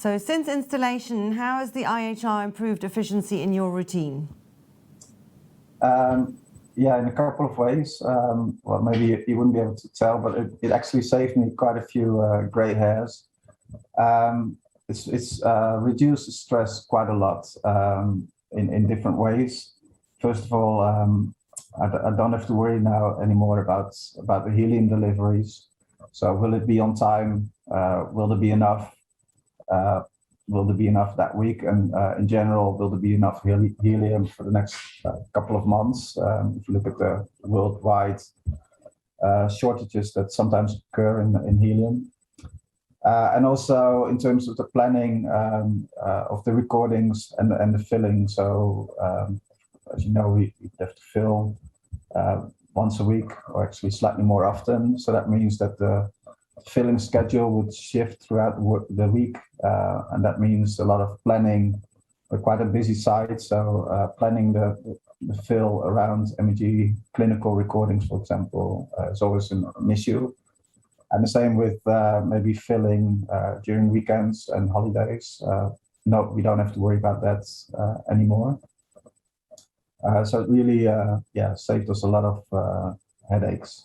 So since installation, how has the IHR improved efficiency in your routine? Yeah, in a couple of ways. Well, maybe you wouldn't be able to tell, but it actually saved me quite a few gray hairs. It's reduced the stress quite a lot in different ways. First of all, I don't have to worry now anymore about the helium deliveries. So will it be on time? Will there be enough? Will there be enough that week? And in general, will there be enough helium for the next couple of months? If you look at the worldwide shortages that sometimes occur in helium. And also in terms of the planning of the recordings and the filling. So as you know, we have to fill once a week, or actually slightly more often. So that means that the filling schedule would shift throughout the week, and that means a lot of planning. We're quite a busy site, so planning the fill around MEG clinical recordings, for example, is always an issue. And the same with maybe filling during weekends and holidays. No, we don't have to worry about that anymore. So it really, saved us a lot of headaches.